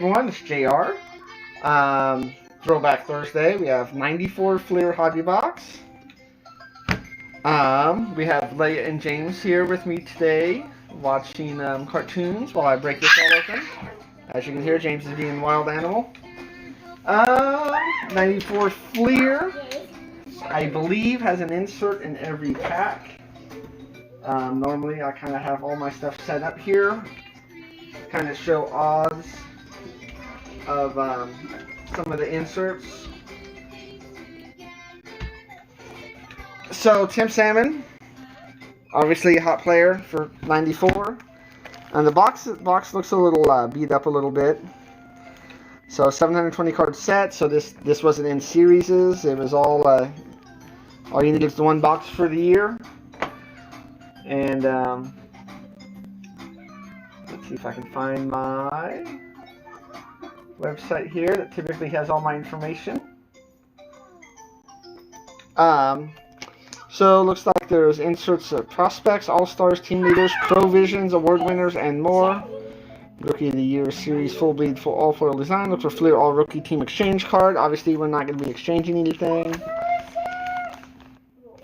One is JR. Throwback Thursday. We have 94 Fleer Hobby Box. We have Leia and James here with me today, watching cartoons while I break this all open. As you can hear, James is being a wild animal. 94 Fleer, I believe, has an insert in every pack. Normally, I kind of have all my stuff set up here, kind of show odds of some of the inserts. So, Tim Salmon, obviously a hot player for 94. And the box looks a little beat up a little bit. So 720 card set. So this wasn't in series. It was all you need is the one box for the year. And let's see if I can find my website here that typically has all my information. So it looks like there's inserts of prospects, all-stars, team leaders, provisions, award winners, and more. Rookie of the Year Series full bleed full all foil design. Looks for Fleer all rookie team exchange card. Obviously, we're not going to be exchanging anything.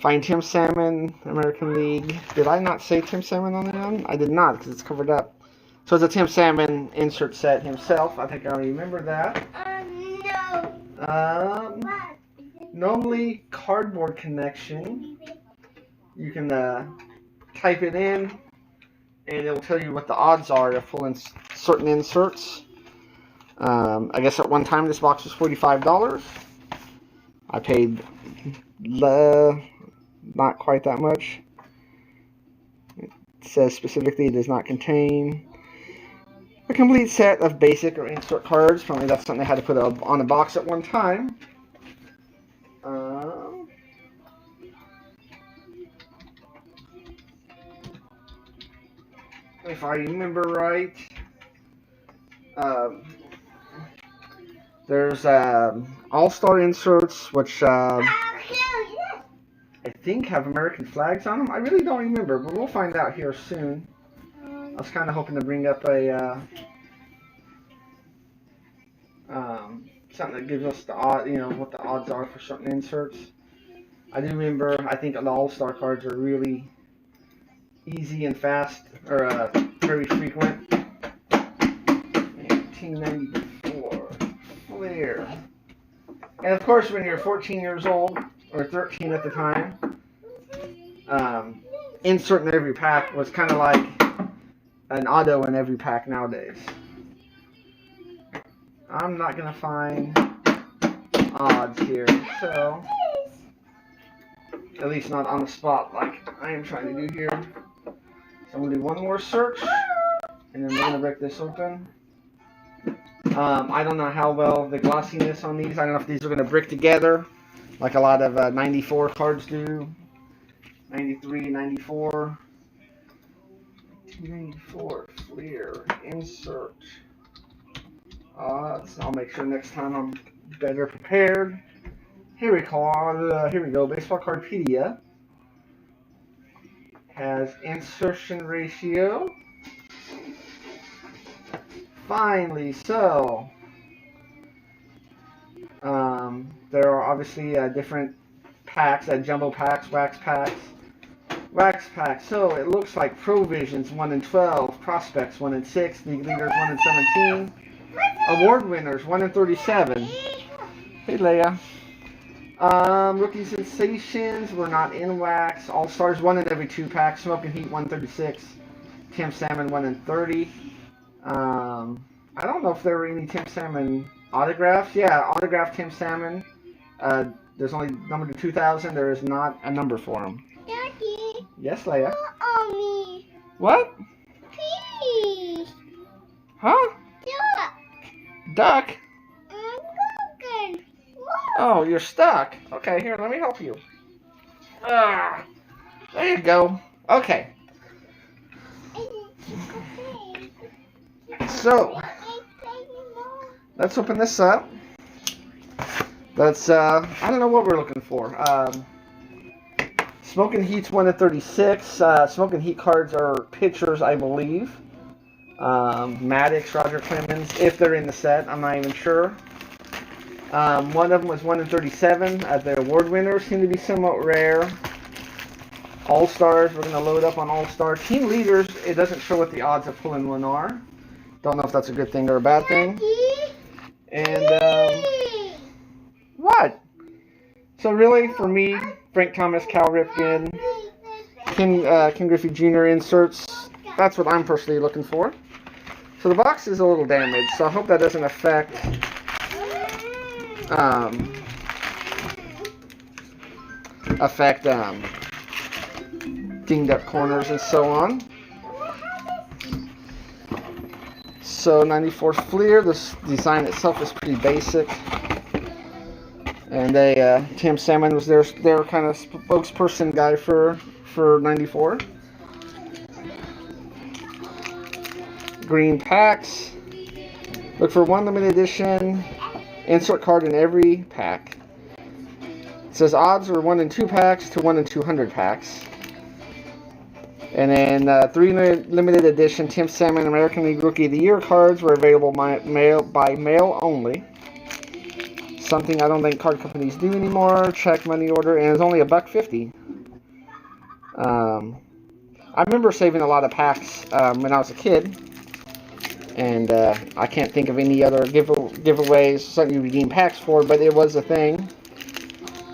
Find Tim Salmon, American League. Did I not say Tim Salmon on the end? I did not because it's covered up. So it's a Tim Salmon insert set himself. I think I already remember that. No. Normally, cardboard connection. You can type it in, and it'll tell you what the odds are to pull in certain inserts. I guess at one time this box was $45. I paid not quite that much. It says specifically it does not contain a complete set of basic or insert cards. Probably that's something they had to put on a box at one time. If I remember right, there's all-star inserts, which I think have American flags on them. I really don't remember, but we'll find out here soon. I was kind of hoping to bring up a something that gives us the odd, what the odds are for certain inserts. I do remember. I think the all-star cards are really easy and fast, or very frequent. 1894 Fleer. And of course, when you're 14 years old, or 13 at the time, insert in every pack was kind of like an auto in every pack nowadays. I'm not going to find odds here, so at least not on the spot like I am trying to do here. So I'm going to do one more search, and then we're going to break this open. I don't know how well the glossiness on these. I don't know if these are going to brick together like a lot of 94 cards do. 93, 94. 294 Fleer insert. I'll make sure next time I'm better prepared. Here we go. Baseball Cardpedia has insertion ratio. Finally, so there are obviously different packs, jumbo packs, wax packs. So it looks like Provisions 1 in 12, Prospects 1 in 6, League Leaders 1 in 17, Award Winners 1 in 37. Hey, Leia. Rookie Sensations were not in wax. All Stars 1 in every 2 packs. Smoking Heat 136. Tim Salmon 1 in 30. I don't know if there were any Tim Salmon autographs. Yeah, autographed Tim Salmon. There's only number to 2,000. There is not a number for him. Daddy. Yes, Leia. Mommy. What? Please. Huh? Duck. Duck? I'm cooking. Oh, you're stuck. Okay, here, let me help you. There you go. Okay. So, let's open this up. That's, I don't know what we're looking for. Smoking Heat's 1 in 36. Smoking Heat cards are pitchers, I believe. Maddox, Roger Clemens, if they're in the set. I'm not even sure. One of them was 1 in 37. The award winners seem to be somewhat rare. All-Stars, we're going to load up on All-Star. Team leaders, it doesn't show what the odds of pulling one are. Don't know if that's a good thing or a bad thing. And, what? So really, for me, Frank Thomas, Cal Ripken, Ken Griffey Jr. inserts, that's what I'm personally looking for. So the box is a little damaged, so I hope that doesn't affect dinged up corners and so on. So 94 Fleer, this design itself is pretty basic. And Tim Salmon was their kind of spokesperson guy for 94. Green packs. Look for one limited edition insert card in every pack. It says odds are 1 in 2 packs to 1 in 200 packs. And then 3 limited edition Tim Salmon American League Rookie of the Year cards were available by mail only. Something I don't think card companies do anymore. Check money order, and it's only $1.50. I remember saving a lot of packs when I was a kid, and I can't think of any other giveaways, something you redeem packs for, but it was a thing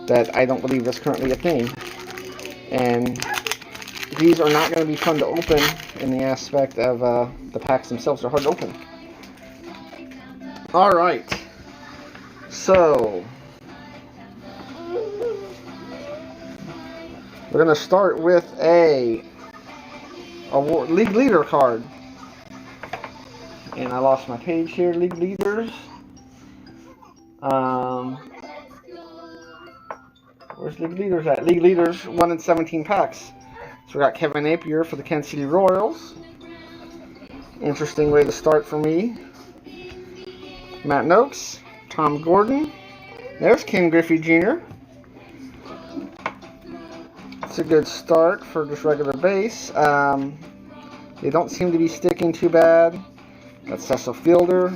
that I don't believe is currently a thing. And these are not going to be fun to open in the aspect of the packs themselves are hard to open. Alright. So, we're going to start with a league leader card. And I lost my page here, league leaders. Where's league leaders at? League leaders, 1 in 17 packs. So we got Kevin Napier for the Kansas City Royals. Interesting way to start for me. Matt Noakes. Tom Gordon. There's Ken Griffey Jr. It's a good start for just regular base. They don't seem to be sticking too bad. Got Cecil Fielder.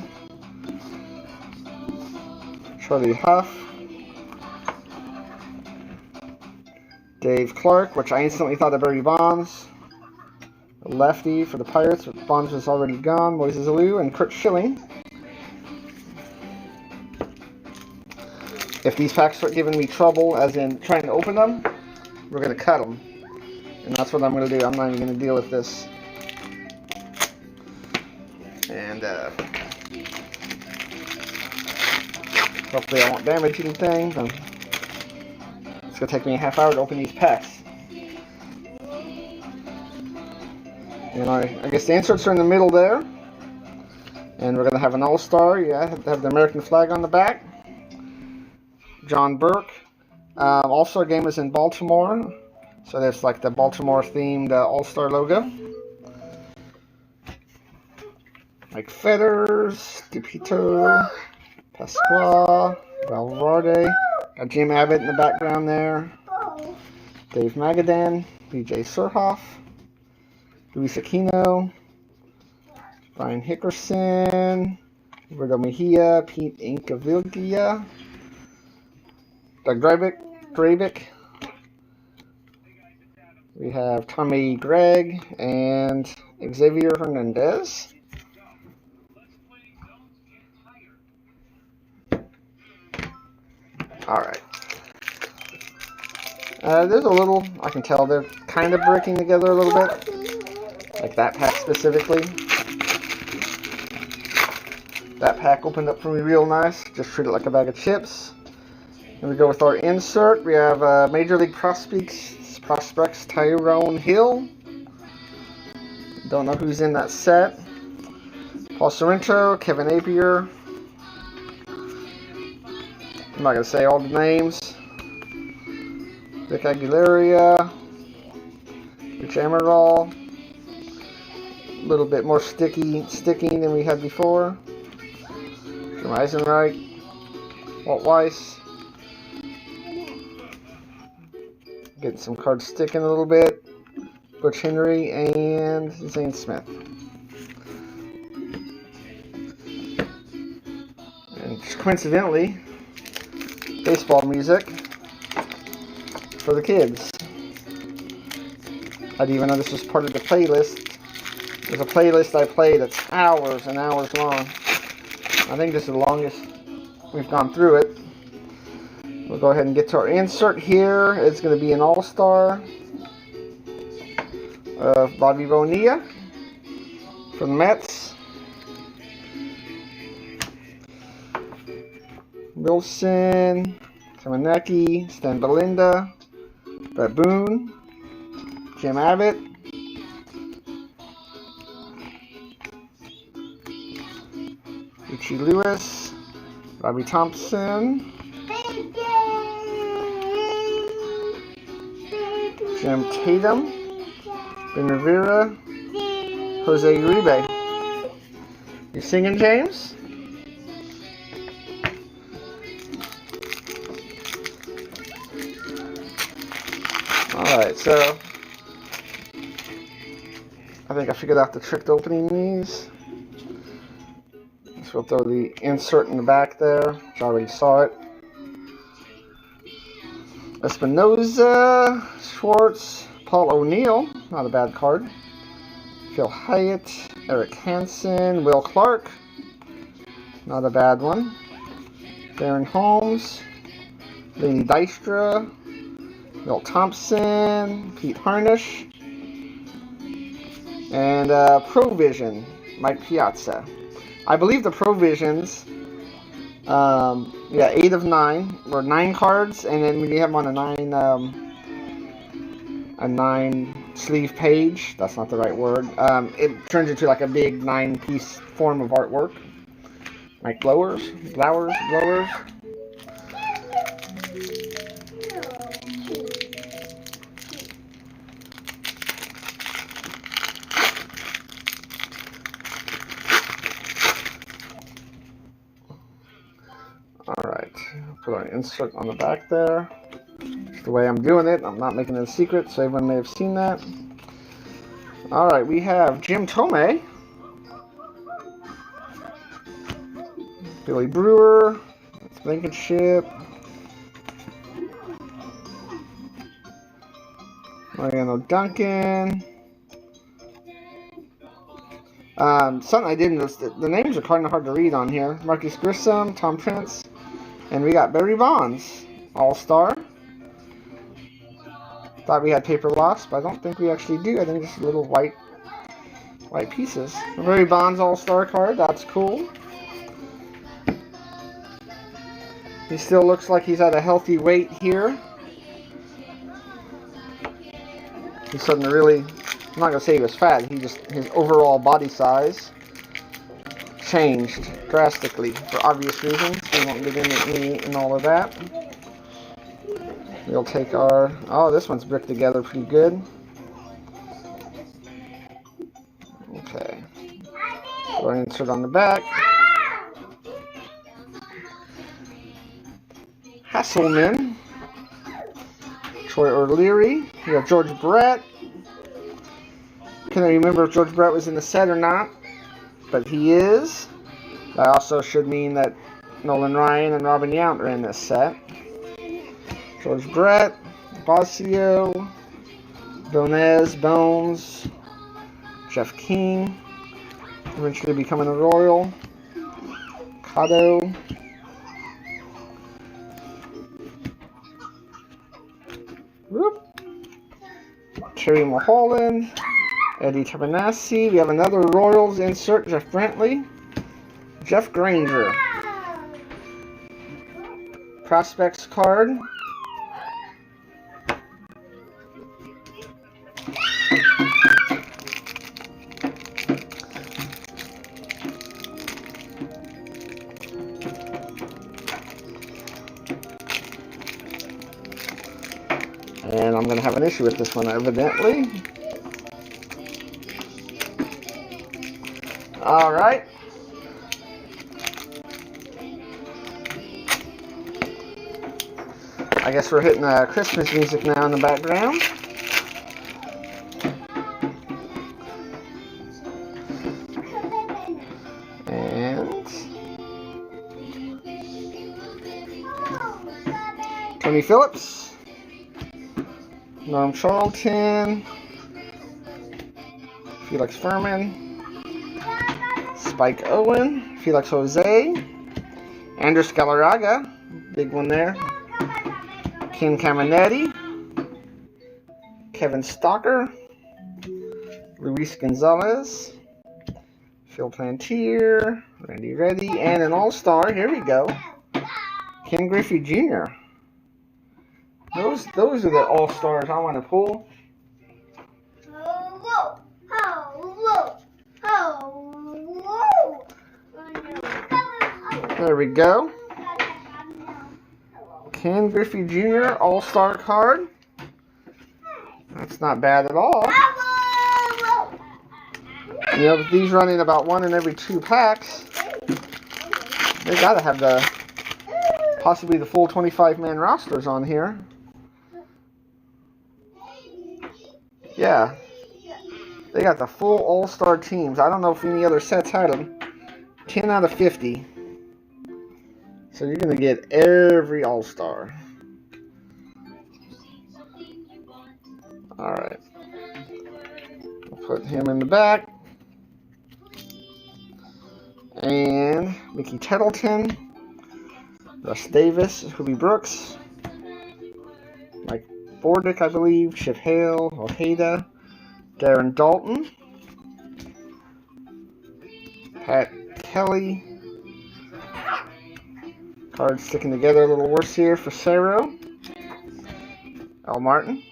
Charlie Huff. Dave Clark, which I instantly thought of Barry Bonds. A lefty for the Pirates, but Bonds was already gone. Moises Alou and Kurt Schilling. If these packs start giving me trouble, as in trying to open them, we're going to cut them. And that's what I'm going to do. I'm not even going to deal with this. And hopefully I won't damage anything. It's going to take me a half hour to open these packs. And I guess the inserts are in the middle there. And we're going to have an all-star. Yeah, have the American flag on the back. John Burke. Also, a game is in Baltimore. So there's like the Baltimore-themed all-star logo. Mike Fetters, DePito, Pasqua, Valverde. Got Jim Abbott in the background there. Dave Magadan, BJ Surhoff, Luis Aquino, Brian Hickerson, Roberto Mejia, Pete Incaviglia, Doug Drabick. We have Tommy Gregg and Xavier Hernandez. Alright. There's a little, I can tell they're kind of breaking together a little bit. Like that pack specifically. That pack opened up for me real nice. Just treat it like a bag of chips. And we go with our insert. We have Major League Prospects Tyrone Hill. Don't know who's in that set. Paul Sorrento, Kevin Napier. I'm not going to say all the names. Vic Aguilera. Rich Amaral. A little bit more sticking than we had before. Jim Eisenreich. Walt Weiss. Getting some cards sticking a little bit. Butch Henry and Zane Smith. And just coincidentally, baseball music for the kids. I didn't even know this was part of the playlist. There's a playlist I play that's hours and hours long. I think this is the longest we've gone through it. We'll go ahead and get to our insert here. It's going to be an all-star of Bobby Bonilla from the Mets. Wilson, Kamanecki, Stan Belinda, Brett Boone, Jim Abbott, Richie Lewis, Robbie Thompson, Jim Tatum, Ben Rivera, Jose Uribe. You singing, James? Alright, so I think I figured out the trick to opening these. So we'll throw the insert in the back there, which I already saw it. Espinoza, Schwartz, Paul O'Neill, not a bad card. Phil Hyatt, Eric Hansen, Will Clark, not a bad one. Darren Holmes, Lenny Dystra, Bill Thompson, Pete Harnish, and Provision, Mike Piazza. I believe the Provisions, 8 of 9, or 9 cards, and then when you have them on a 9 sleeve page, that's not the right word, it turns into like a big 9-piece form of artwork. Like blowers. Alright, put our insert on the back there. Just the way I'm doing it, I'm not making it a secret, so everyone may have seen that. Alright, we have Jim Thome, Billy Brewer, Blankenship, Mariano Duncan. Something I didn't notice, the names are kind of hard to read on here. Marcus Grissom, Tom Prince, and we got Barry Bonds, All-Star. Thought we had paper loss, but I don't think we actually do. I think just little white pieces. Barry Bonds All-Star card, that's cool. He still looks like he's at a healthy weight here. He's starting to really, I'm not going to say he was fat, his overall body size changed drastically for obvious reasons. We won't get into any and all of that. We'll take our, oh, this one's bricked together pretty good. Okay. Go ahead and insert on the back. Hasselman, Troy O'Leary, we have George Brett. Can I remember if George Brett was in the set or not? But he is. That also should mean that Nolan Ryan and Robin Yount are in this set. George Brett, Bosio, Donez, Bones, Jeff King, eventually becoming a Royal, Cotto, Terry Mulholland, Eddie Tabanassi. We have another Royals insert, Jeff Brantley, Jeff Granger. Prospects card. And I'm going to have an issue with this one, evidently. Alright. I guess we're hitting Christmas music now in the background. And Tony Phillips, Norm Charlton, Felix Furman, Spike Owen, Felix Jose, Andres Galarraga, big one there, Ken Caminetti, Kevin Stalker, Luis Gonzalez, Phil Plantier, Randy Reddy, and an all-star, here we go, Ken Griffey Jr. Those are the all-stars I want to pull. There we go. Ken Griffey Jr. all-star card. That's not bad at all. You know, with these running about 1 in every 2 packs, they gotta have possibly the full 25-man rosters on here. Yeah, they got the full all-star teams. I don't know if any other sets had them. 10 out of 50. So you're gonna get every all-star. All right, I'll put him in the back. And Mickey Tettleton, Russ Davis, Hoobie Brooks, Mike Bordick, I believe, Chip Hale, Ojeda, Darren Dalton, Pat Kelly. Cards sticking together a little worse here for Cerro, Al Martin,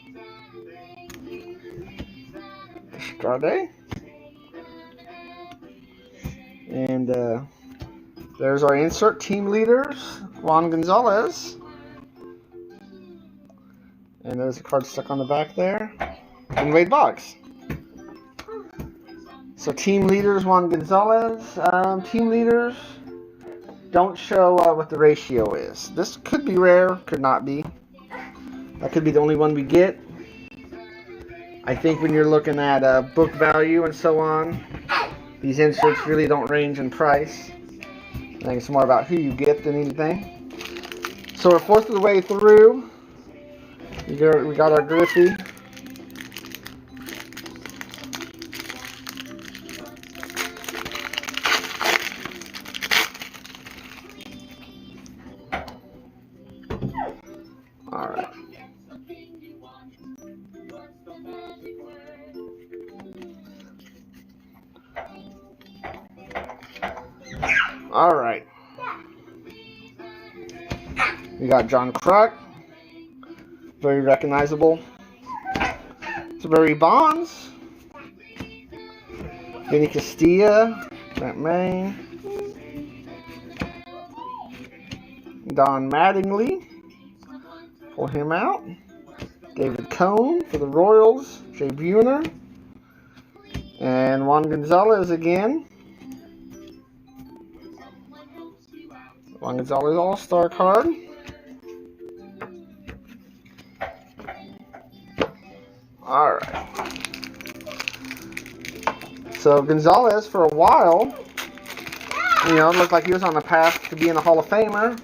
Estrade. And there's our insert team leaders, Juan Gonzalez. And there's a card stuck on the back there. And Wade Boggs. So team leaders, Juan Gonzalez. Team leaders don't show what the ratio is. This could be rare, could not be. That could be the only one we get. I think when you're looking at book value and so on, these inserts really don't range in price. I think it's more about who you get than anything. So we're 4th of the way through. We got our Griffey. All right. All right. We got John Kruk, very recognizable. It's Barry Bonds, Vinny Castilla, Matt Main, Don Mattingly, pull him out. David Cone for the Royals, Jay Buhner, and Juan Gonzalez again. Juan Gonzalez All-Star card. Alright. So Gonzalez, for a while, you know, it looked like he was on the path to being a Hall of Famer.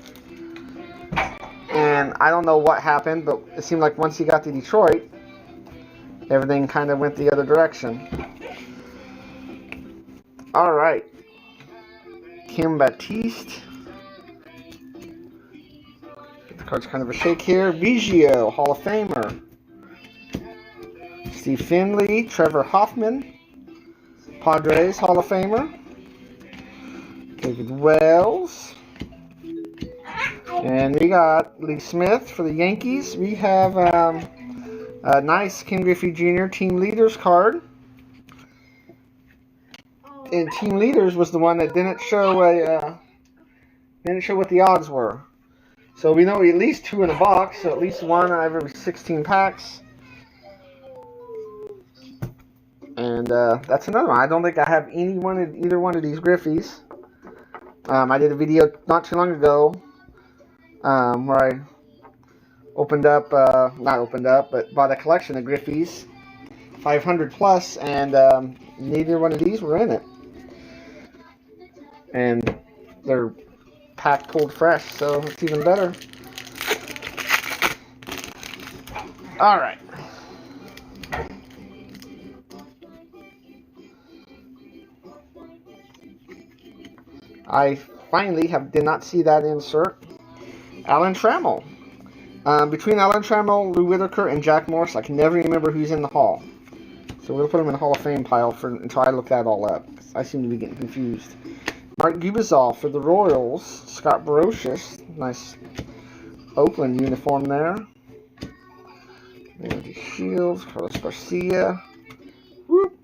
And I don't know what happened, but it seemed like once he got to Detroit, everything kind of went the other direction. Alright. Kim Baptiste. The card's kind of a shake here. Biggio, Hall of Famer. Steve Finley, Trevor Hoffman, Padres, Hall of Famer. David Wells. And we got Lee Smith for the Yankees. We have a nice Ken Griffey Jr. Team Leaders card. And Team Leaders was the one that didn't show what the odds were. So we know at least 2 in a box, so at least 1 out of every 16 packs. And that's another one. I don't think I have either one of these Griffies. I did a video not too long ago where I bought a collection of Griffies, 500 plus, and neither one of these were in it. And they're packed cold fresh, so it's even better. All right. I finally did not see that insert. Alan Trammell. Between Alan Trammell, Lou Whitaker, and Jack Morris, I can never remember who's in the Hall. So we're going to put him in the Hall of Fame pile until I look that all up. I seem to be getting confused. Mark Gubizol for the Royals. Scott Brocious. Nice Oakland uniform there. Andy Shields. Carlos Garcia. Whoop.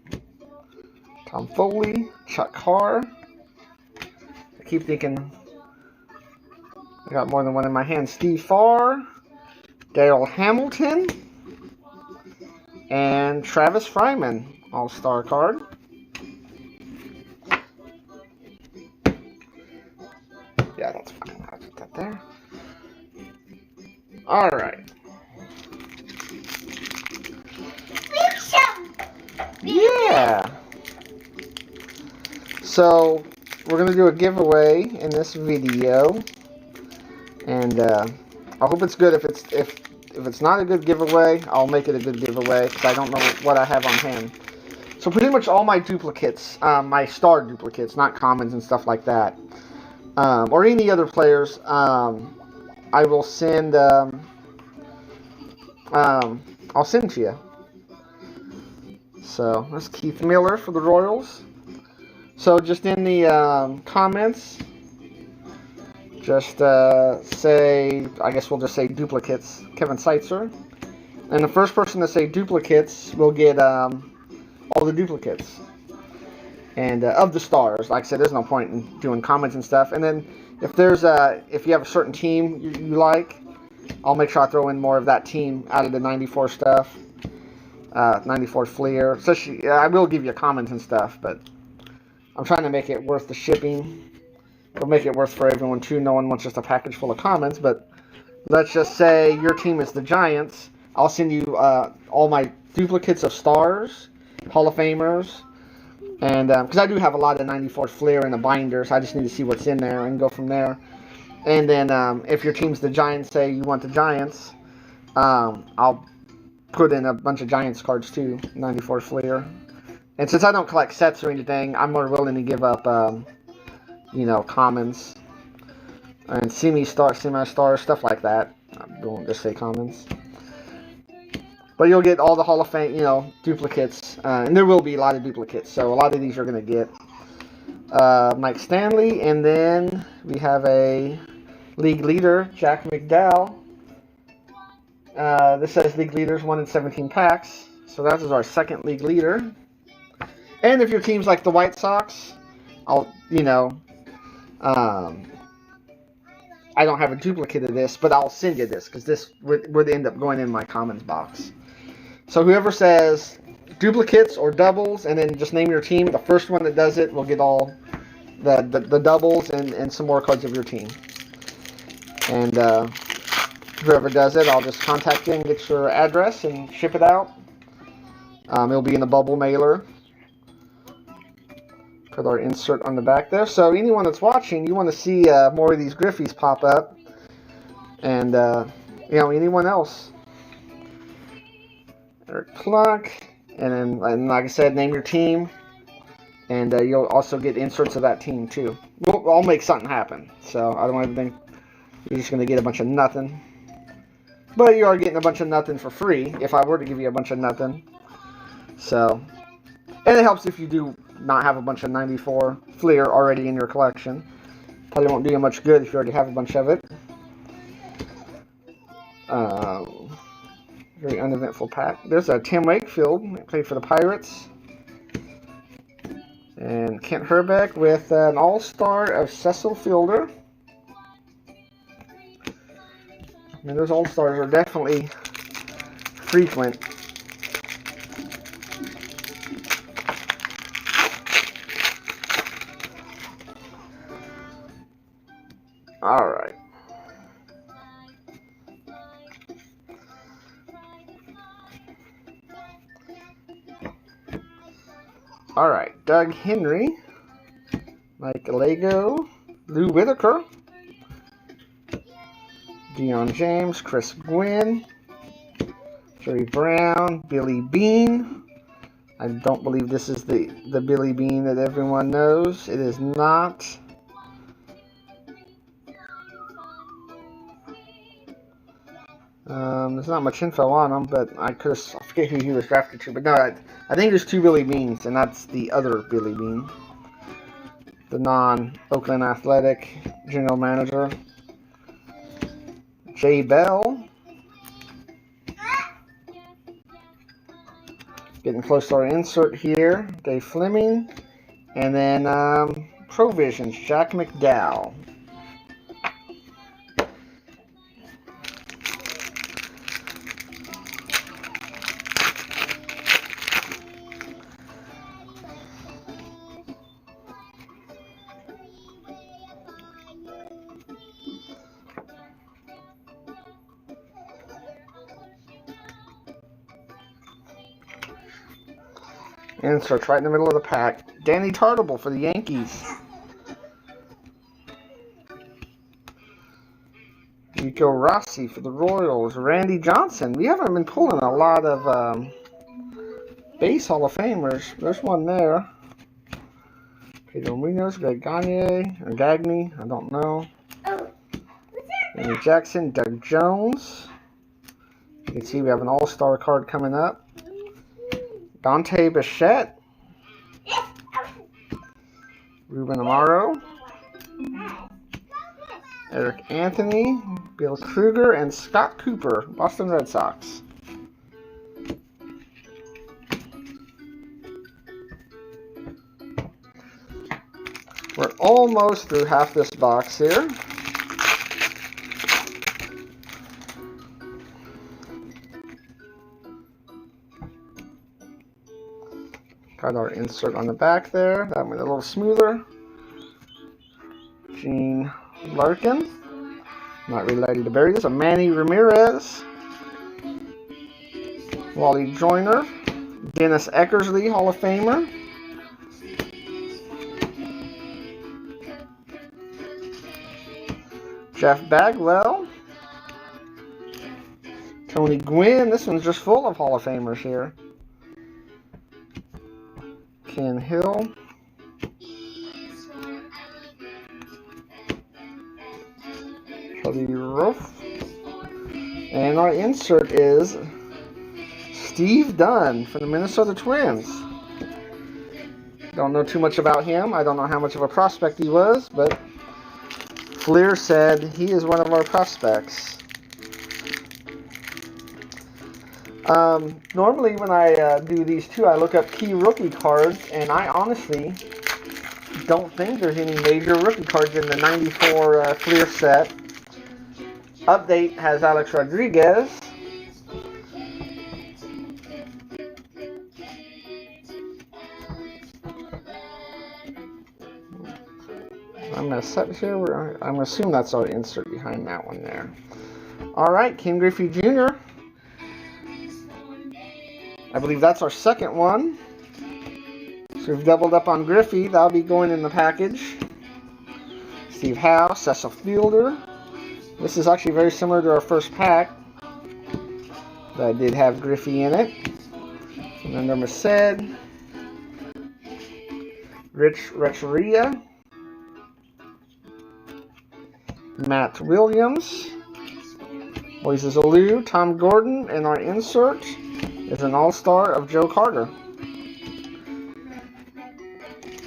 Tom Foley. Chuck Carr. I keep thinking I got more than one in my hand. Steve Farr. Darryl Hamilton. And Travis Fryman. All-Star card. Yeah, that's fine. I'll put that there. Alright. Yeah. So, we're going to do a giveaway in this video. And I hope it's good. If it's not a good giveaway, I'll make it a good giveaway because I don't know what I have on hand. So pretty much all my duplicates, my star duplicates, not commons and stuff like that, or any other players, I will send. I'll send to you. So that's Keith Miller for the Royals. So just in the comments, just say, I guess we'll just say duplicates, Kevin Seitzer. And the first person to say duplicates will get all the duplicates. And of the stars, like I said, there's no point in doing comments and stuff. And then if you have a certain team you like, I'll make sure I throw in more of that team out of the 94 stuff. 94 Fleer. Especially, I will give you comments and stuff, but I'm trying to make it worth the shipping. It'll make it worth for everyone too. No one wants just a package full of comments, but let's just say your team is the Giants. I'll send you all my duplicates of stars, Hall of Famers, and because I do have a lot of 94 Fleer in the binders, I just need to see what's in there and go from there. And then if your team's the Giants, say you want the Giants, I'll put in a bunch of Giants cards too, 94 Fleer. And since I don't collect sets or anything, I'm more willing to give up, commons and semi-star, stuff like that. I won't just say commons. But you'll get all the Hall of Fame, duplicates. And there will be a lot of duplicates. So a lot of these you're going to get. Mike Stanley. And then we have a league leader, Jack McDowell. This says league leaders 1 in 17 packs. So that is our second league leader. And if your team's like the White Sox, I'll, I don't have a duplicate of this, but I'll send you this because this would end up going in my commons box. So whoever says duplicates or doubles, and then just name your team, the first one that does it will get all the doubles and some more cards of your team. And whoever does it, I'll just contact you and get your address and ship it out. It'll be in the bubble mailer. Put our insert on the back there. So anyone that's watching, you want to see more of these Griffeys pop up. And, anyone else. Eric Pluck. And like I said, name your team. And you'll also get inserts of that team, too. I'll make something happen. So I don't want to think you're just going to get a bunch of nothing. But you are getting a bunch of nothing for free if I were to give you a bunch of nothing. So, and it helps if you do not have a bunch of 94 Fleer already in your collection. Probably won't do you much good if you already have a bunch of it. Very uneventful pack. There's a Tim Wakefield, played for the Pirates. And Kent Herbeck with an all-star of Cecil Fielder. I mean, those all-stars are definitely frequent. Alright. Alright, Doug Henry, Mike Lego, Lou Whitaker, Deion James, Chris Gwynn, Jerry Brown, Billy Bean. I don't believe this is the Billy Bean that everyone knows. It is not. There's not much info on him, but I forget who he was drafted to. But no, I think there's 2 Billy Beans, and that's the other Billy Bean. The non-Oakland Athletic general manager. Jay Bell. Getting close to our insert here. Dave Fleming. And then Provisions, Jack McDowell. Inserts right in the middle of the pack. Danny Tartable for the Yankees. Rico Rossi for the Royals. Randy Johnson. We haven't been pulling a lot of base Hall of Famers. There's one there. Pedro Munoz, Greg Gagne, or Gagne, I don't know. Randy Jackson, Doug Jones. You can see we have an all-star card coming up. Dante Bichette, Ruben Amaro, Eric Anthony, Bill Kruger, and Scott Cooper, Boston Red Sox. We're almost through half this box here. Got our insert on the back there. That went a little smoother. Gene Larkin. Not related to Barry. This is a Manny Ramirez. Wally Joyner. Dennis Eckersley, Hall of Famer. Jeff Bagwell. Tony Gwynn. This one's just full of Hall of Famers here. Ken Hill. Cody Roof. And our insert is Steve Dunn from the Minnesota Twins. Don't know too much about him. I don't know how much of a prospect he was, but Fleer said he is one of our prospects. Normally when I do these two, I look up key rookie cards, and I honestly don't think there's any major rookie cards in the 94 Fleer set. Update has Alex Rodriguez. I'm going to set here. I'm going to assume that's our insert behind that one there. Alright, Ken Griffey Jr. I believe that's our second one. So we've doubled up on Griffey. That'll be going in the package. Steve Howe, Cecil Fielder. This is actually very similar to our first pack. That did have Griffey in it. And then number said. Rich Recheria. Matt Williams. Moises Alou, Tom Gordon, and our insert is an all-star of Joe Carter.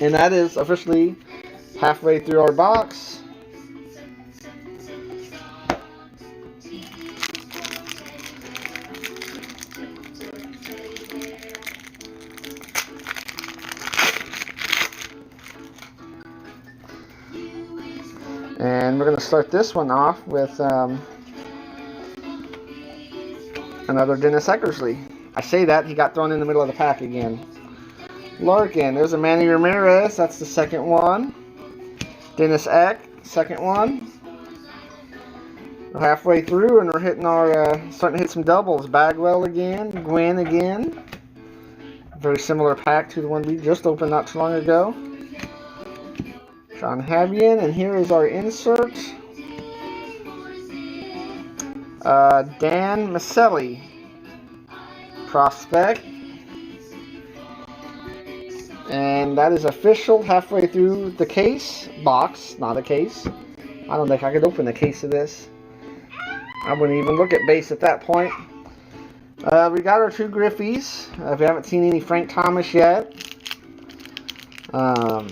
And that is officially halfway through our box. And we're going to start this one off with another Dennis Eckersley. I say that, he got thrown in the middle of the pack again. Larkin, there's a Manny Ramirez, that's the second one. Dennis Eck, second one. We're halfway through and we're hitting our, starting to hit some doubles. Bagwell again, Gwynn again. Very similar pack to the one we just opened not too long ago. John Havian, and here is our insert. Dan Maselli. prospect. And that is official halfway through the case. Box, not a case. I don't think I could open the case of this. I wouldn't even look at base at that point. We got our 2 Griffeys. If you haven't seen any Frank Thomas yet. I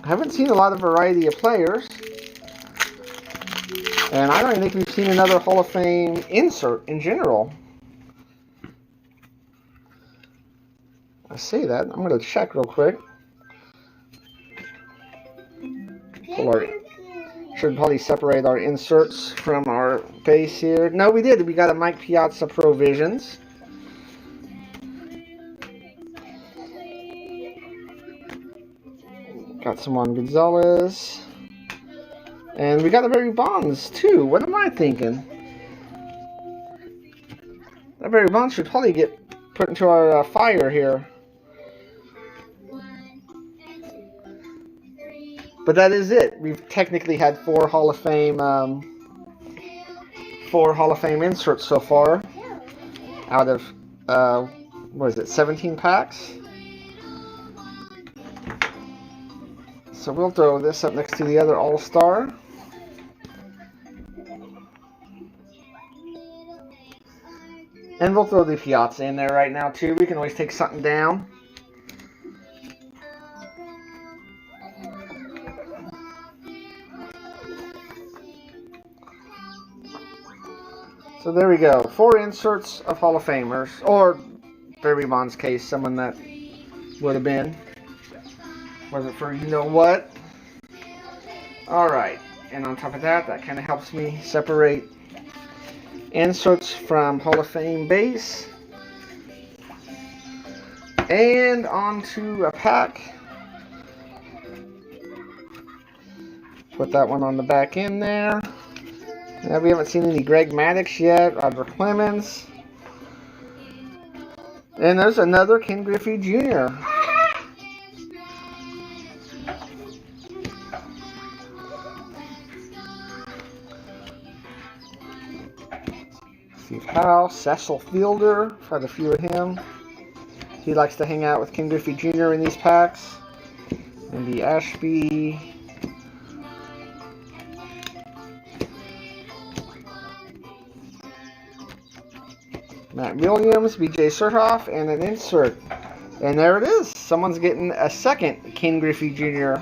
haven't seen a lot of variety of players. And I don't even think we've seen another Hall of Fame insert in general. I see that. I'm going to check real quick. Should probably separate our inserts from our base here. No, we did. We got a Mike Piazza Provisions. Got some Juan Gonzalez. And we got a Barry Bonds, too. What am I thinking? That Barry Bonds should probably get put into our fire here. But that is it. We've technically had 4 Hall of Fame inserts so far out of what is it, 17 packs. So we'll throw this up next to the other All-Star. And we'll throw the Piazza in there right now too. We can always take something down. So there we go. 4 inserts of Hall of Famers. Or, Barry Bonds' case, someone that would have been. Was it for you know what? Alright. And on top of that, that kind of helps me separate inserts from Hall of Fame base. And onto a pack. Put that one on the back end there. Yeah, we haven't seen any Greg Maddux yet, Roger Clemens. And there's another Ken Griffey Jr. Steve Howe, Cecil Fielder, had a few of him. He likes to hang out with Ken Griffey Jr. in these packs. Andy Ashby. Matt Williams, BJ Surhoff, and an insert. And there it is. Someone's getting a second Ken Griffey Jr.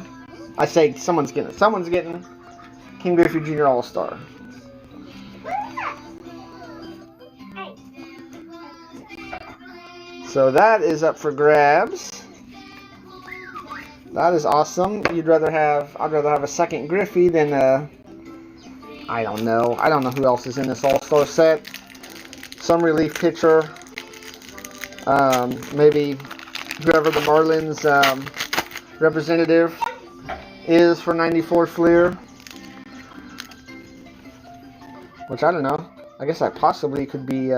I say someone's getting Ken Griffey Jr. All-Star. So that is up for grabs. That is awesome. I'd rather have a second Griffey than I don't know who else is in this All-Star set. Some relief pitcher, maybe whoever the Marlins representative is for 94 Fleer, which I don't know. I guess that possibly could be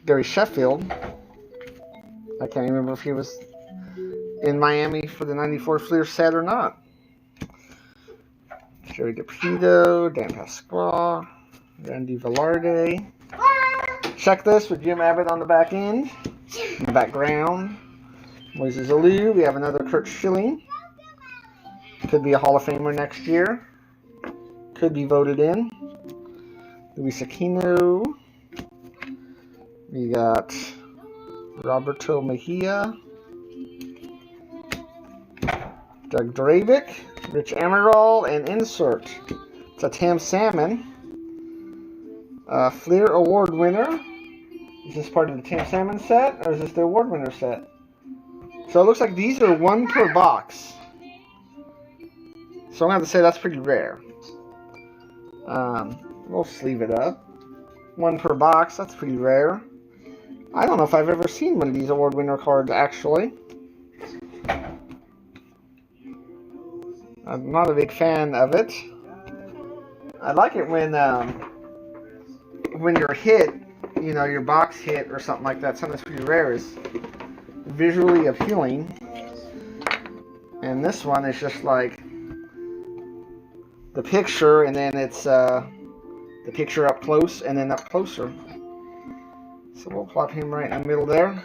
Gary Sheffield. I can't remember if he was in Miami for the 94 Fleer set or not. Jerry DePito, Dan Pasquale. Randy Velarde. Checklist with Jim Abbott on the back end. In the background. Moises Alou. We have another Kurt Schilling. Could be a Hall of Famer next year. Could be voted in. Luis Aquino. We got Roberto Mejia. Doug Dravic. Rich Amaral. And insert. It's a Tam Salmon. Fleer Award winner. Is this part of the Tim Salmon set, or is this the award winner set? So it looks like these are 1 per box. So I'm going to have to say that's pretty rare. We'll sleeve it up. 1 per box, that's pretty rare. I don't know if I've ever seen one of these award winner cards, actually. I'm not a big fan of it. I like it when you're hit, you know, your box hit or something like that, something that's pretty rare, is visually appealing. And this one is just like the picture, and then it's the picture up close and then up closer. So we'll plop him right in the middle there.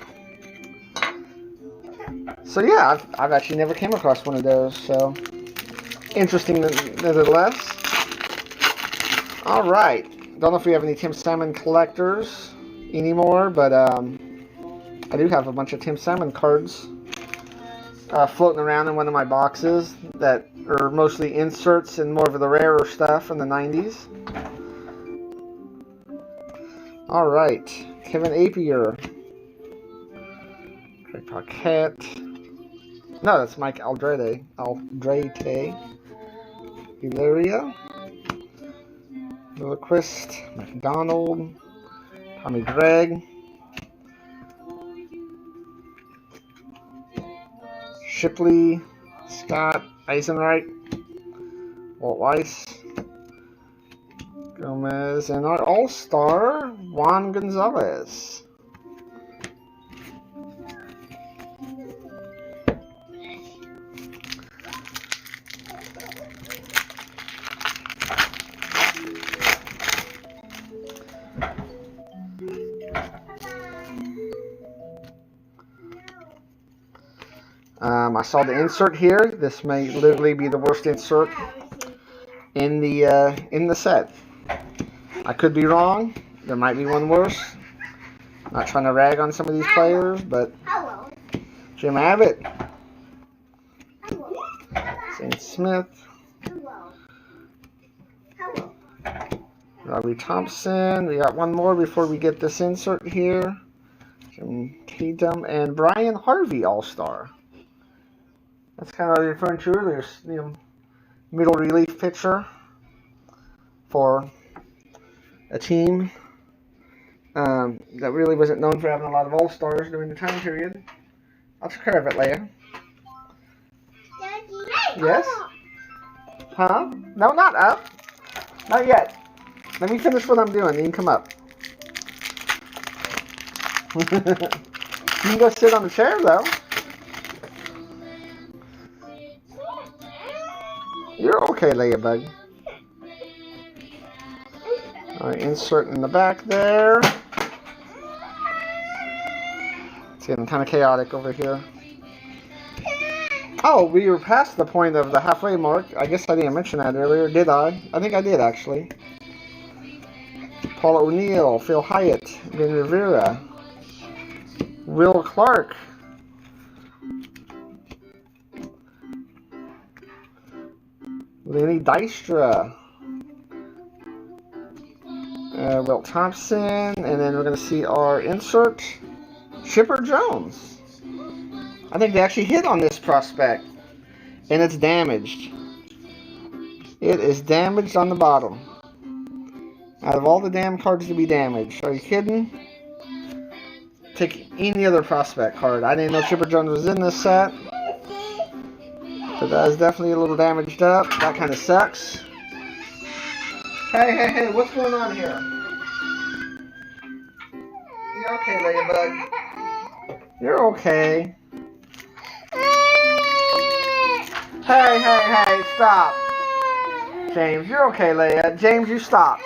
So yeah, I've actually never came across one of those, so interesting nevertheless. Alright, don't know if we have any Tim Salmon collectors anymore, but I do have a bunch of Tim Salmon cards floating around in one of my boxes that are mostly inserts and more of the rarer stuff from the 90s. Alright, Kevin Apier, Craig Paquette. No, that's Mike Aldrete. Hilaria. Lilliquist. McDonald. Tommy Gregg. Shipley. Scott Eisenreich. Walt Weiss. Gomez. And our All-Star, Juan Gonzalez. I saw the insert here. This may literally be the worst insert in the set. I could be wrong. There might be one worse. Not trying to rag on some of these players, but Jim Abbott, St. Smith, Robbie Thompson. We got one more before we get this insert here. Jim Tatum and Brian Harvey All-Star. That's kind of what I was referring to earlier, you know, middle relief pitcher for a team that really wasn't known for having a lot of All-Stars during the time period. I'll take care of it, Leia. Daddy. Yes? Huh? No, not up. Not yet. Let me finish what I'm doing. You can come up. You can go sit on the chair, though. You're okay, Leia, bud. Alright, insert in the back there. It's getting kind of chaotic over here. Oh, we were past the point of the halfway mark. I guess I didn't mention that earlier, did I? I think I did, actually. Paula O'Neill, Phil Hyatt, Ben Rivera, Will Clark, Lenny Dystra, Will Thompson, and then we're going to see our insert, Chipper Jones. I think they actually hit on this prospect, and it's damaged. It is damaged on the bottom. Out of all the damn cards to be damaged. Are you kidding? Take any other prospect card. I didn't know Chipper Jones was in this set. But that is definitely a little damaged up. That kind of sucks. Hey, what's going on here? You're okay, Ladybug. You're okay. Hey, stop. James, you're okay, Leia. James, you stop.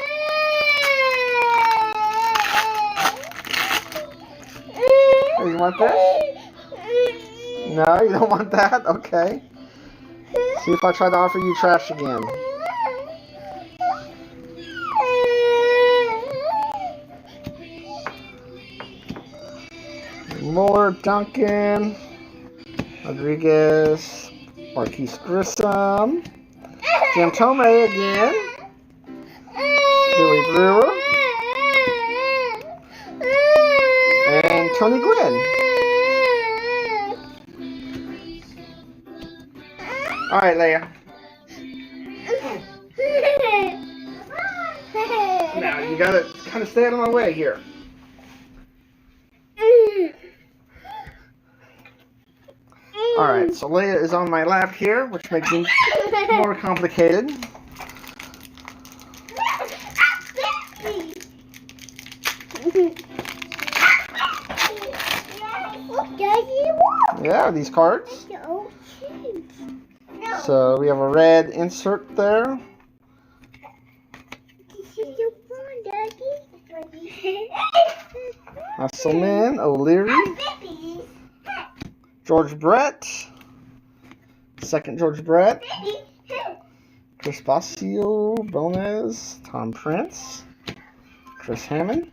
You want this? No, you don't want that? Okay. See if I try to offer you trash again. Mueller, Duncan, Rodriguez, Marquise Grissom, Jim Tomei again, Billy Brewer, and Tony Gwynn. Alright, Leia. Now, you gotta kind of stay out of my way here. Alright, so Leia is on my lap here, which makes things more complicated. Yeah, these cards. So we have a red insert there. Hasselman, O'Leary, George Brett, second George Brett, Chris Bosio, Bonez, Tom Prince, Chris Hammond,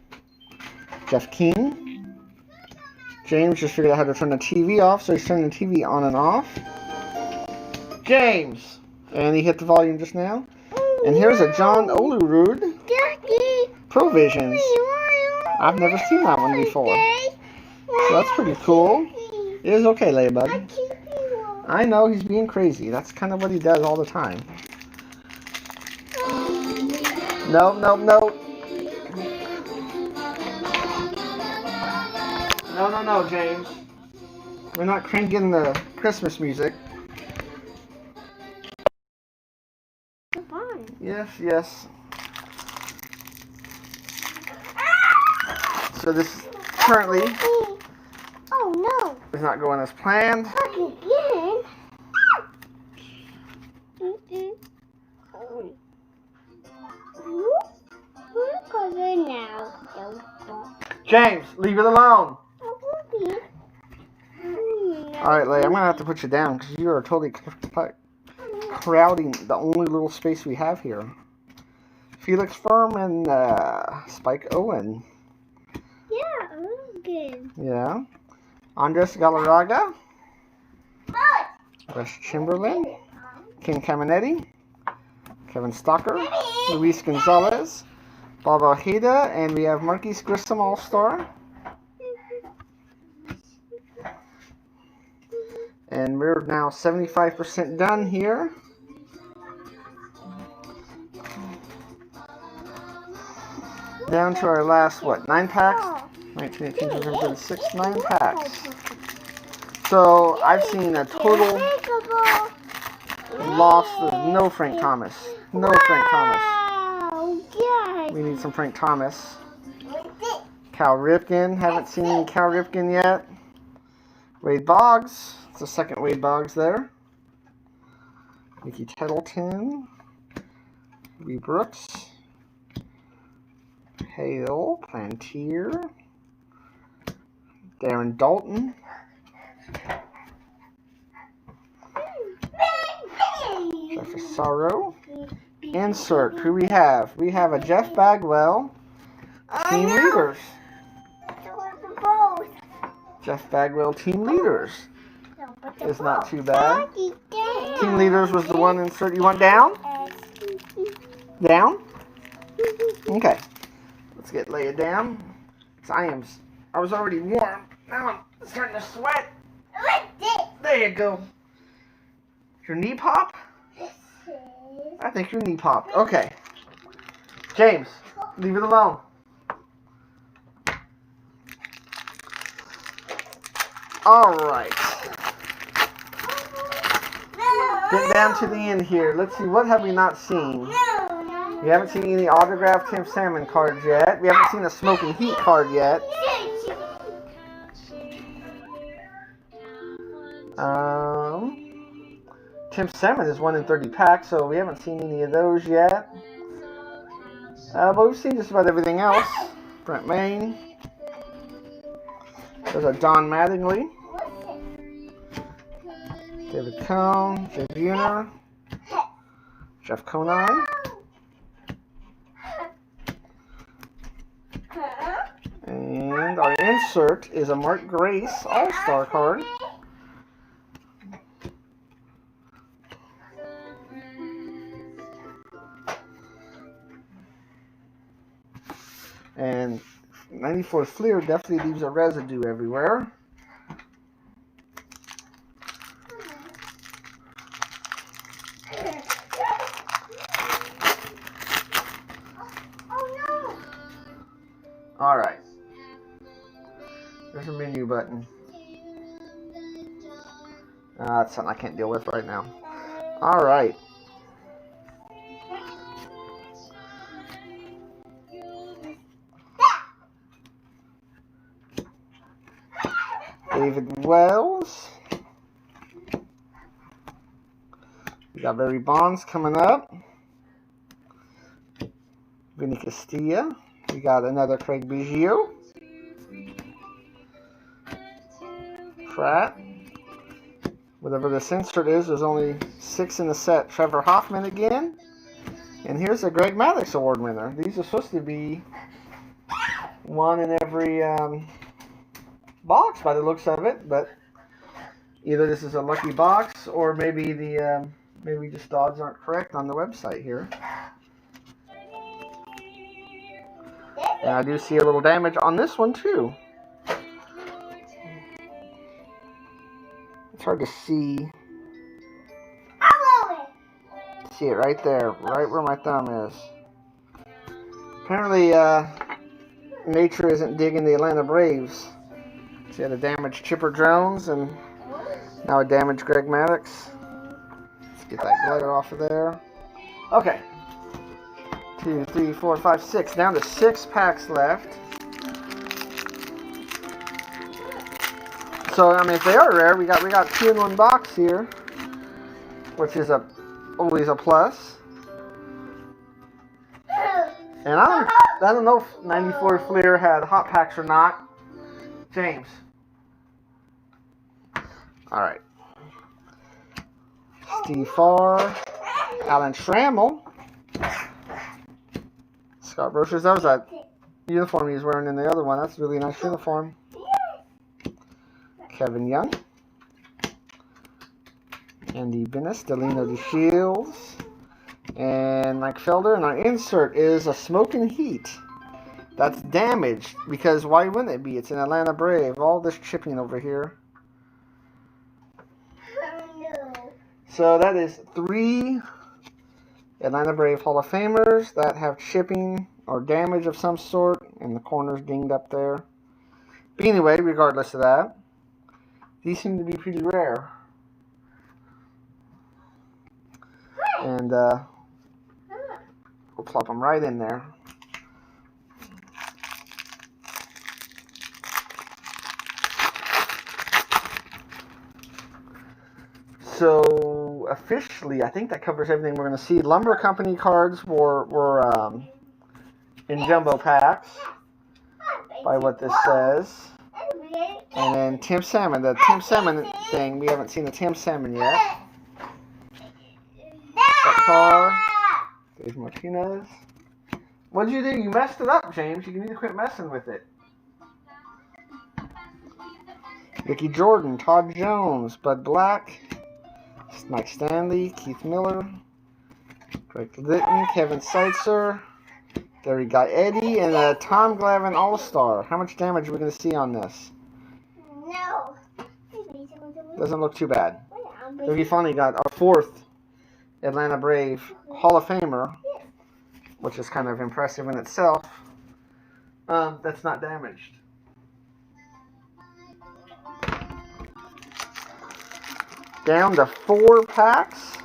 Jeff King. James just figured out how to turn the TV off, so he's turning the TV on and off. James! And he hit the volume just now. And here's a John Olerud Provisions. I've never seen that one before. So that's pretty cool. It is okay, Leia, bud. I know, he's being crazy. That's kind of what he does all the time. Nope, nope, nope. No, James. We're not cranking the Christmas music. Yes, yes. So this currently is not going as planned. James, leave it alone. Alright, Leia, I'm going to have to put you down because you are totally crowding the only little space we have here. Felix Firm and Spike Owen. Yeah, Ripken. Yeah. Andres Galarraga. Rush Chamberlain. King Caminetti. Kevin Stocker. Luis Gonzalez. Bob Ojeda. And we have Marquise Grissom All-Star. And we're now 75% done here. Down to our last, what, 9 packs? 19, 18, 20, 26, 9 packs. So, I've seen a total loss of no Frank Thomas. No Frank Thomas. We need some Frank Thomas. Cal Ripken. Haven't seen any Cal Ripken yet. Wade Boggs. It's the second Wade Boggs there. Mickey Tettleton. Lee Brooks. Hale, Plantier, Darren Dalton, Jeff Asaro, insert. Who we have? We have a Jeff Bagwell, Team Leaders. Jeff Bagwell, Team Leaders. Is not too bad. Team Leaders was the one insert. You want down? Down? Okay. Let's get Leia down. I was already warm. Now I'm starting to sweat. There you go. Your knee pop? I think your knee popped. Okay. James, leave it alone. Alright. Get down to the end here. Let's see, what have we not seen? We haven't seen any autographed Tim Salmon cards yet. We haven't seen a Smoking Heat card yet. Tim Salmon is 1 in 30 packs, so we haven't seen any of those yet. But we've seen just about everything else. Brent Maine. There's a Don Mattingly. David Cone. Jay Buhner. Jeff Conine. And our insert is a Mark Grace All-Star card. And 94 Fleer definitely leaves a residue everywhere. Alright. There's a menu button. That's something I can't deal with right now. Alright. David Wells. We got Barry Bonds coming up. Vinny Castilla. We got another Craig Biggio. Trout. Whatever this insert is, there's only 6 in the set. Trevor Hoffman again. And here's a Greg Maddux Award winner. These are supposed to be one in every box by the looks of it, but either this is a lucky box or maybe the maybe just odds aren't correct on the website here. And I do see a little damage on this one too. It's hard to see. See it right there, right where my thumb is. Apparently, nature isn't digging the Atlanta Braves. See, had a damaged Chipper Jones and now a damaged Greg Maddux. Let's get that glitter off of there. Okay. 2, 3, 4, 5, 6. Down to 6 packs left. So I mean, if they are rare, we got 2 in 1 box here, which is always a plus. And I don't know if 94 Fleer had hot packs or not. James. All right. Steve Farr, Alan Trammell, Scott Brochures. That was that uniform he was wearing in the other one. That's a really nice uniform. Kevin Young, Andy Binnis, Delino DeShields, and Mike Felder. And our insert is a Smokin' Heat. That's damaged because why wouldn't it be? It's an Atlanta Brave. All this chipping over here. So that is 3 Atlanta Brave Hall of Famers that have chipping or damage of some sort, and the corners dinged up there. But anyway, regardless of that, these seem to be pretty rare. And we'll plop them right in there. So officially, I think that covers everything we're going to see. Lumber Company cards were in jumbo packs, by what this says. And then Tim Salmon, the Tim Salmon thing. We haven't seen the Tim Salmon yet. Carr, Dave Martinez. What'd you do? You messed it up, James. You need to quit messing with it. Ricky Jordan, Todd Jones, Bud Black, Mike Stanley, Keith Miller, Greg Litton, Kevin Seitzer. There we got Eddie and a Tom Glavine All-Star. How much damage are we going to see on this? No. Doesn't look too bad. We finally got our 4th Atlanta Brave Hall of Famer, which is kind of impressive in itself. That's not damaged. Down to 4 packs.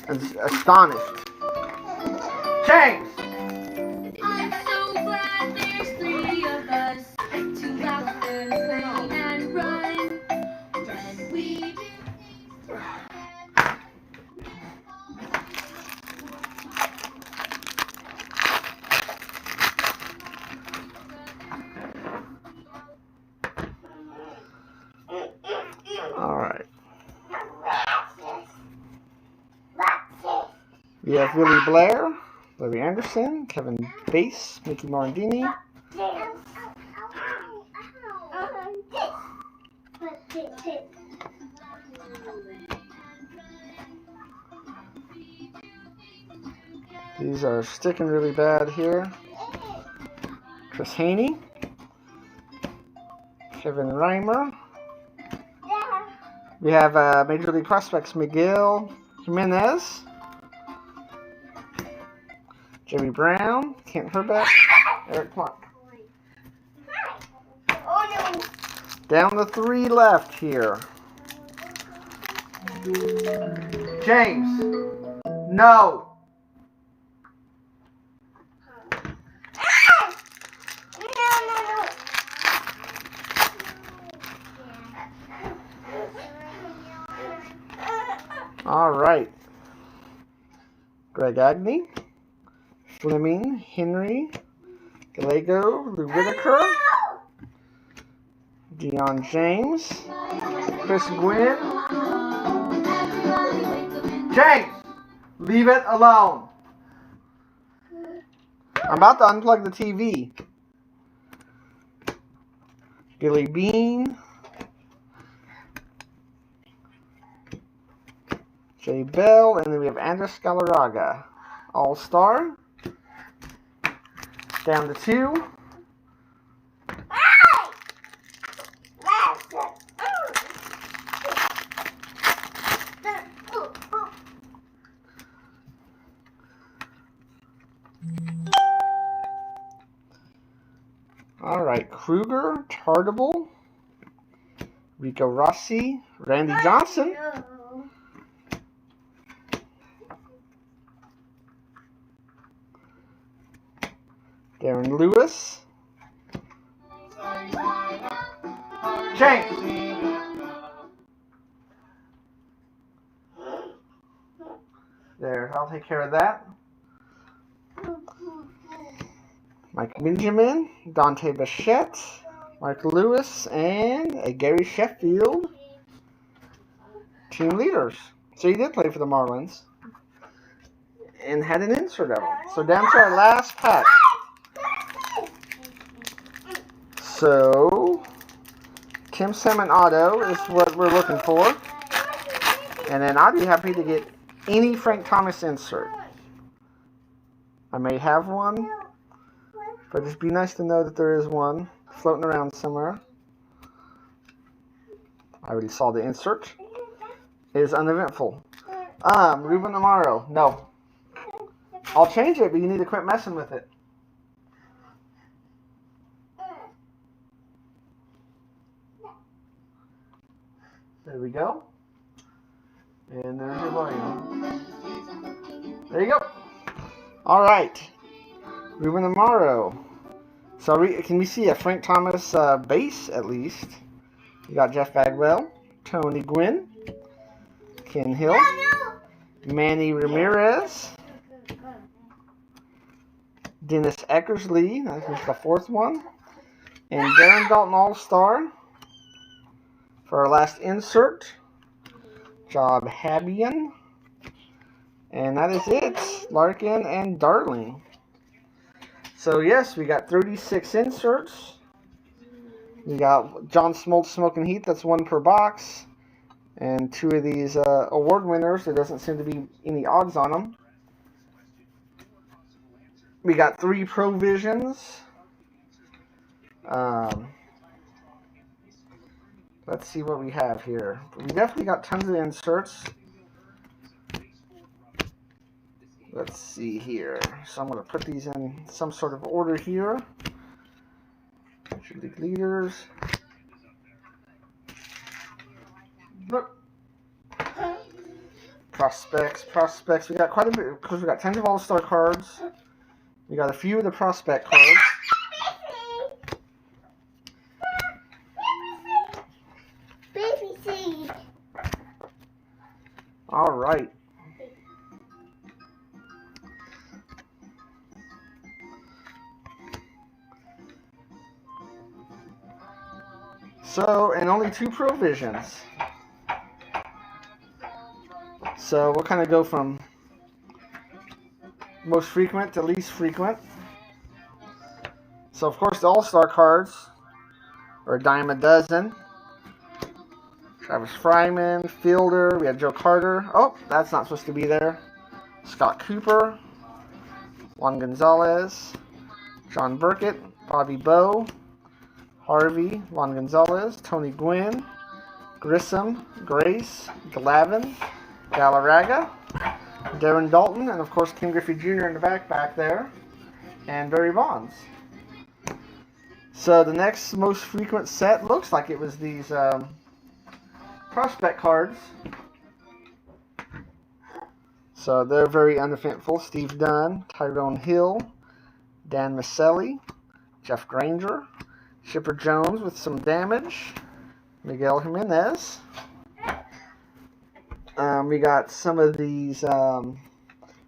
Astonished. James! I'm so glad there's 3 of us to laugh and play and run. When we do All right. We have Willie Blair, Larry Anderson, Kevin Bass, Mickey Morandini, these are sticking really bad here. Chris Haney, Kevin Reimer. We have Major League Prospects Miguel Jimenez, Jimmy Brown, Kent Herbeck, Eric Clark. Down to 3 left here. James, no. All right. Greg Agney, Fleming, Henry, Gallego, Lou Whitaker, Deion James, Chris Gwynn. James, leave it alone. I'm about to unplug the TV. Billy Bean, Jay Bell, and then we have Andres Galarraga. All-Star. Down to 2. All right, Kruger, Tartable, Rico Rossi, Randy Johnson, Darren Lewis, James. There, I'll take care of that. Mike Benjamin, Dante Bichette, Mark Lewis, and a Gary Sheffield. Team leaders. So he did play for the Marlins. And had an insert of him. So down to our last pack. So Tim Salmon Auto is what we're looking for. And then I'd be happy to get any Frank Thomas insert. I may have one. But it'd be nice to know that there is one floating around somewhere. I already saw the insert. It is uneventful. Ruben Amaro. No. I'll change it, but you need to quit messing with it. There we go. And there's your volume. There you go. All right. Ruben Amaro. So can we see a Frank Thomas base at least? You got Jeff Bagwell, Tony Gwynn, Ken Hill, Manny Ramirez, Dennis Eckersley, that's the 4th one, and Darren Dalton All-Star for our last insert. Job Habian, and that is it. Larkin and Darling. So yes, we got 36 inserts. We got John Smoltz Smoking Heat, that's 1 per box. And 2 of these award winners, there doesn't seem to be any odds on them. We got 3 Provisions. Let's see what we have here. We definitely got tons of inserts. Let's see here. So I'm going to put these in some sort of order here. League leaders. Prospects. We got quite a bit because we got tons of all-star cards. We got a few of the prospect cards. All right. So, and only 2 Provisions. So we'll kind of go from most frequent to least frequent. So of course the All-Star cards are a dime a dozen. Travis Fryman, Fielder, we have Joe Carter. Oh, that's not supposed to be there. Scott Cooper, Juan Gonzalez, John Burkett, Bobby Bowe, Harvey, Juan Gonzalez, Tony Gwynn, Grissom, Grace, Glavin, Galarraga, Darren Dalton, and of course Ken Griffey Jr. in the back there, and Barry Bonds. So the next most frequent set looks like it was these prospect cards. So they're very uneventful. Steve Dunn, Tyrone Hill, Dan Maselli, Jeff Granger, Chipper Jones with some damage, Miguel Jimenez. We got some of these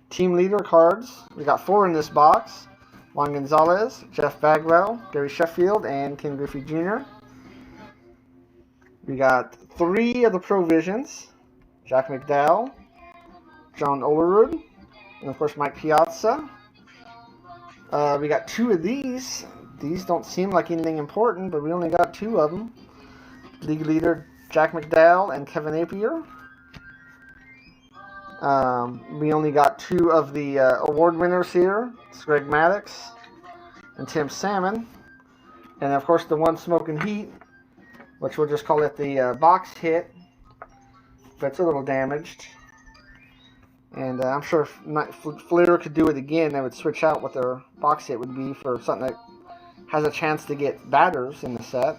team leader cards. We got 4 in this box. Juan Gonzalez, Jeff Bagwell, Gary Sheffield, and Ken Griffey Jr. We got 3 of the Provisions, Jack McDowell, John Olerud, and of course Mike Piazza. We got 2 of these. These don't seem like anything important, but we only got 2 of them. League leader Jack McDowell and Kevin Napier. We only got 2 of the award winners here. It's Greg Maddox and Tim Salmon. And of course the one Smoking Heat, which we'll just call it the box hit. But it's a little damaged. And I'm sure if Fleer could do it again, they would switch out what their box hit would be for something that has a chance to get batters in the set.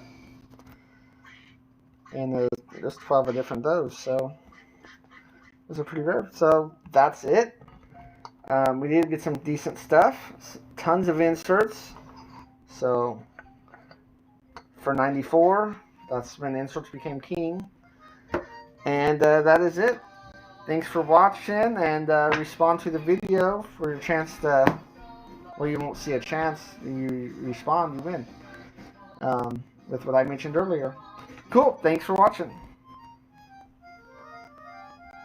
And there's 12 of different those, so those are pretty rare. So that's it. We did get some decent stuff. Tons of inserts. So for 94, that's when inserts became king. And that is it. Thanks for watching, and respond to the video for your chance to, well, you won't see a chance, you respond, you win, with what I mentioned earlier. Cool, thanks for watching.